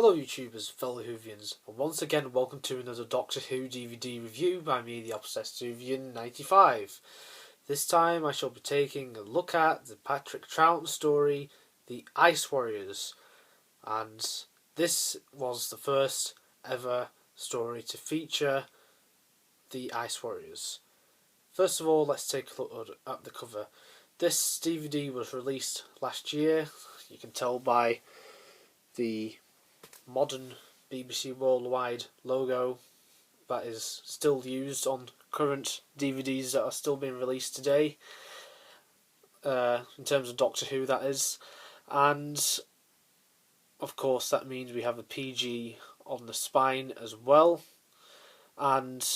Hello YouTubers, fellow Whovians, and once again welcome to another Doctor Who DVD review by me, the Obsessed Whovian 95. This time I shall be taking a look at the Patrick Troughton story, The Ice Warriors, and this was the first ever story to feature the Ice Warriors. First of all, let's take a look at the cover. This DVD was released last year. You can tell by the modern BBC Worldwide logo that is still used on current DVDs that are still being released today, in terms of Doctor Who, that is. And of course that means we have a PG on the spine as well. And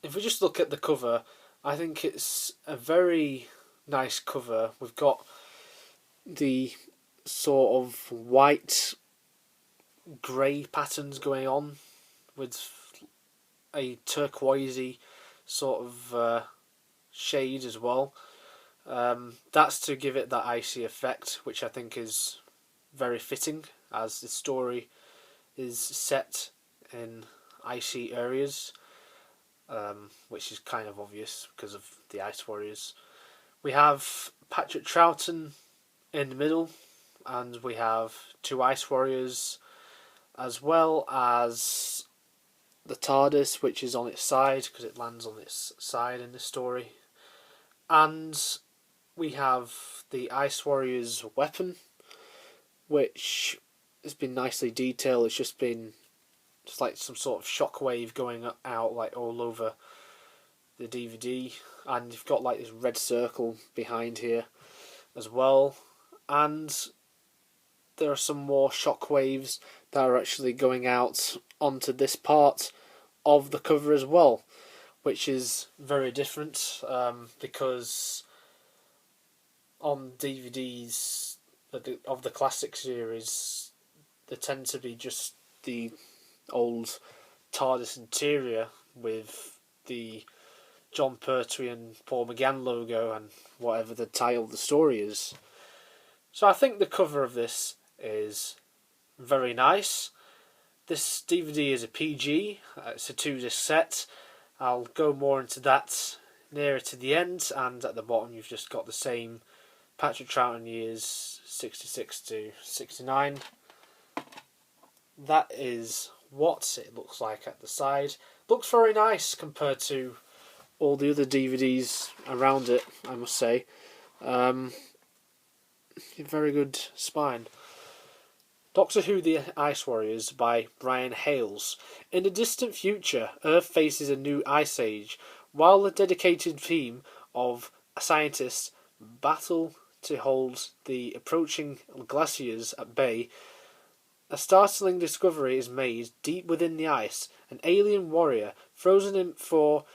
if we just look at the cover, I think it's a very nice cover. We've got the sort of white grey patterns going on with a turquoisey sort of shade as well. That's to give it that icy effect, which I think is very fitting, as the story is set in icy areas, which is kind of obvious because of the Ice Warriors. We have Patrick Troughton in the middle, and we have two Ice Warriors, as well as the TARDIS, which is on its side because it lands on its side in the story. And we have the Ice Warriors' weapon, which has been nicely detailed. It's just been just like some sort of shockwave going out like all over the DVD, and you've got like this red circle behind here as well, and there are some more shockwaves that are actually going out onto this part of the cover as well, which is very different, because on DVDs of the classic series there tend to be just the old TARDIS interior with the John Pertwee and Paul McGann logo and whatever the title of the story is. So I think the cover of this is very nice. This DVD is a PG, it's a 2-disc set. I'll go more into that nearer to the end, and at the bottom you've just got the same Patrick Troughton years 66 to 69. That is what it looks like at the side. Looks very nice compared to all the other DVDs around it, I must say. Very good spine. Doctor Who The Ice Warriors by Brian Hales. In the distant future, Earth faces a new ice age. While the dedicated team of scientists battle to hold the approaching glaciers at bay, a startling discovery is made deep within the ice, an alien warrior frozen in for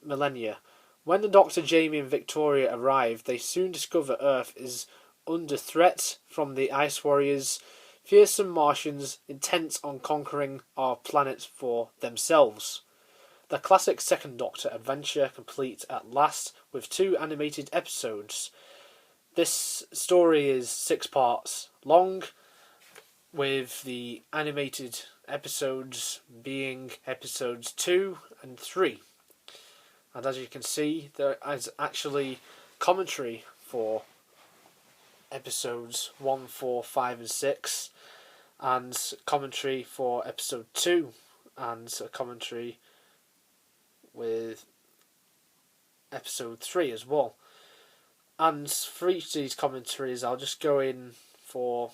millennia. When the Doctor, Jamie and Victoria arrive, they soon discover Earth is under threat from the Ice Warriors, fearsome Martians intent on conquering our planet for themselves. The classic Second Doctor adventure complete at last with 2 animated episodes. This story is 6 parts long, with the animated episodes being episodes 2 and 3. And as you can see, there is actually commentary for episodes 1, 4, 5 and 6, and commentary for episode 2, and a commentary with episode 3 as well. And for each of these commentaries I'll just go in for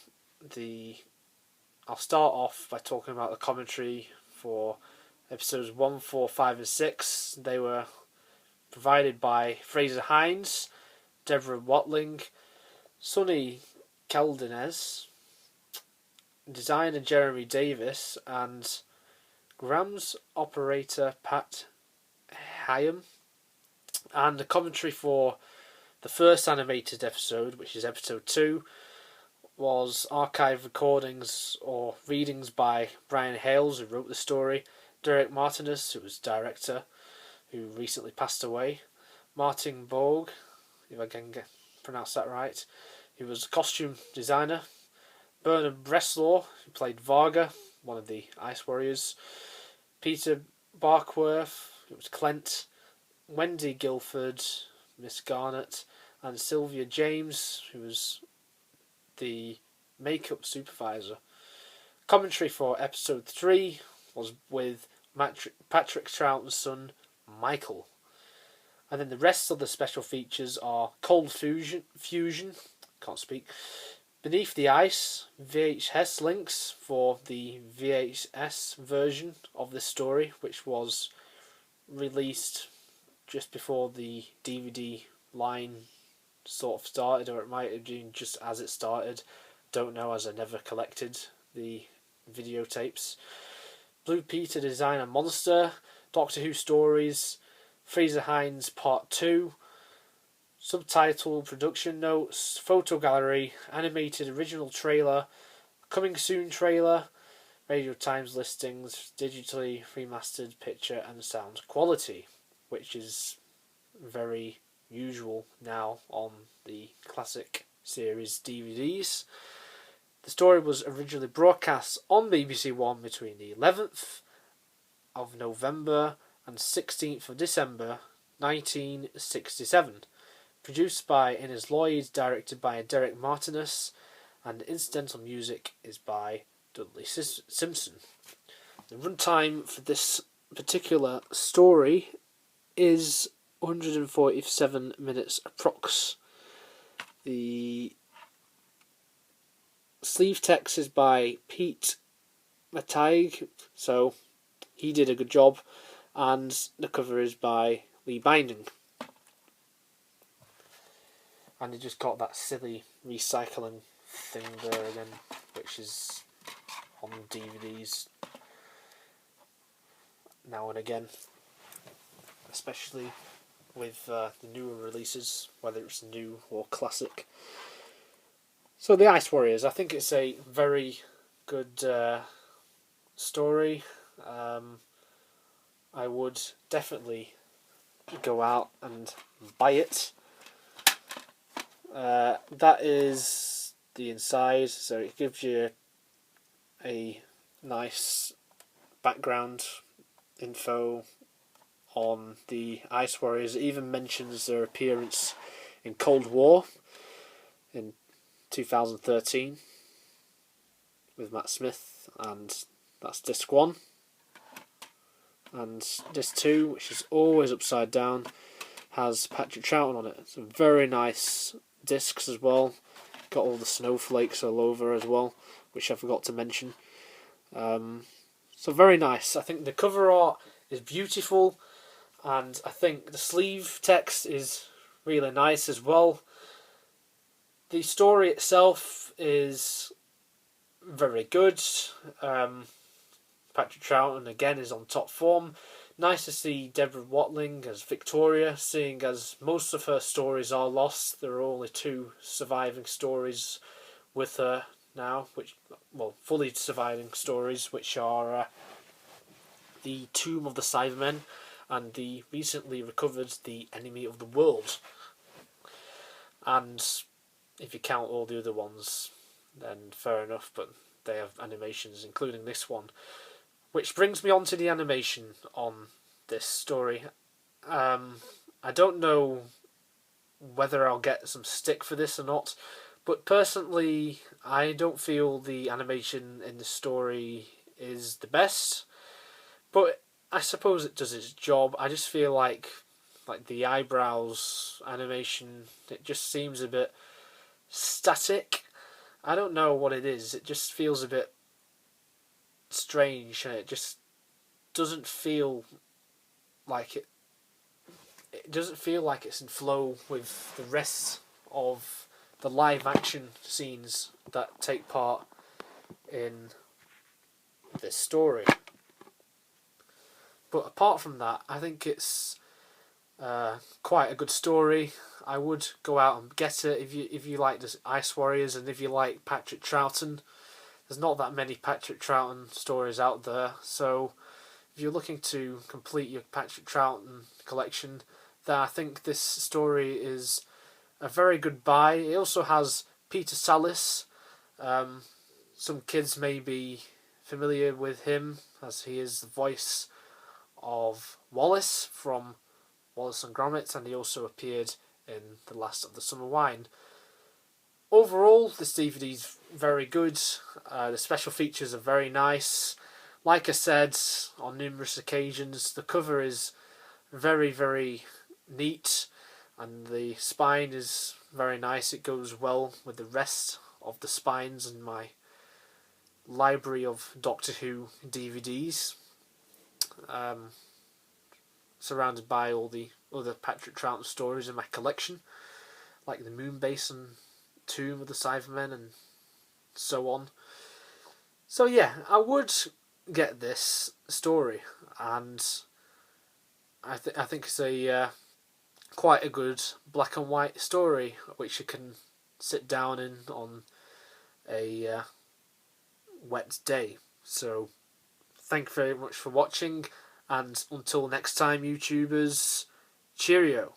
I'll start off by talking about the commentary for episodes 1, 4, 5 and 6. They were provided by Frazer, Hines, Deborah Watling, Sonny Caldinez, designer Jeremy Davis, and Graham's operator Pat Hyam. And the commentary for the first animated episode, which is episode 2, was archive recordings or readings by Brian Hales, who wrote the story, Derek Martinus, who was director, who recently passed away, Martin Borg, if I can pronounce that right, who was costume designer, Bernard Bresslaw, who played Varga, one of the Ice Warriors. Peter Barkworth, who was Clent. Wendy Guilford, Miss Garnett. And Sylvia James, who was the makeup supervisor. Commentary for episode 3 was with Patrick Troughton's son, Michael. And then the rest of the special features are Cold Fusion, can't speak, Beneath the Ice, VHS links for the VHS version of this story, which was released just before the DVD line sort of started, or it might have been just as it started. Don't know, as I never collected the videotapes. Blue Peter Designer Monster, Doctor Who Stories, Frazer Hines Part 2, subtitle production notes, photo gallery, animated original trailer, coming soon trailer, Radio Times listings, digitally remastered picture and sound quality, which is very usual now on the classic series DVDs. The story was originally broadcast on BBC One between the 11th of November and 16th of December 1967. Produced by Innes Lloyd, directed by Derek Martinus, and incidental music is by Dudley Simpson. The runtime for this particular story is 147 minutes approx. The sleeve text is by Pete Mataig, so he did a good job, and the cover is by Lee Binding. And it just got that silly recycling thing there again, which is on DVDs now and again, especially with the newer releases, whether it's new or classic. So the Ice Warriors, I think it's a very good story. I would definitely go out and buy it. That is the inside, so it gives you a nice background info on the Ice Warriors. It even mentions their appearance in Cold War in 2013 with Matt Smith, and that's disc 1. And disc 2, which is always upside down, has Patrick Troughton on it. Some very nice discs as well. Got all the snowflakes all over as well, which I forgot to mention. So very nice. I think the cover art is beautiful, and I think the sleeve text is really nice as well. The story itself is very good. Patrick Troughton again is on top form. Nice to see Deborah Watling as Victoria, seeing as most of her stories are lost. There are only 2 surviving stories with her now, fully surviving stories, which are the Tomb of the Cybermen and the recently recovered The Enemy of the World. And if you count all the other ones, then fair enough, but they have animations, including this one. Which brings me on to the animation on this story. I don't know whether I'll get some stick for this or not, but personally, I don't feel the animation in the story is the best. But I suppose it does its job. I just feel like the eyebrows animation, it just seems a bit static. I don't know what it is. It just feels a bit strange, and it just doesn't feel like it. It doesn't feel like it's in flow with the rest of the live action scenes that take part in this story. But apart from that, I think it's quite a good story. I would go out and get it if you like the Ice Warriors and if you like Patrick Troughton. There's not that many Patrick Troughton stories out there, so if you're looking to complete your Patrick Troughton collection, then I think this story is a very good buy. It also has Peter Sallis, Some kids may be familiar with him as he is the voice of Wallace from Wallace and Gromit, and he also appeared in The Last of the Summer Wine. Overall, this DVD is very good. The special features are very nice. Like I said on numerous occasions, the cover is very, very neat, and the spine is very nice. It goes well with the rest of the spines in my library of Doctor Who DVDs, surrounded by all the other Patrick Troughton stories in my collection, like the Moon Basin Tomb of the Cybermen and so on. So yeah, I would get this story, and I think it's a quite a good black and white story which you can sit down in on a wet day. So thank you very much for watching, and until next time, YouTubers, cheerio.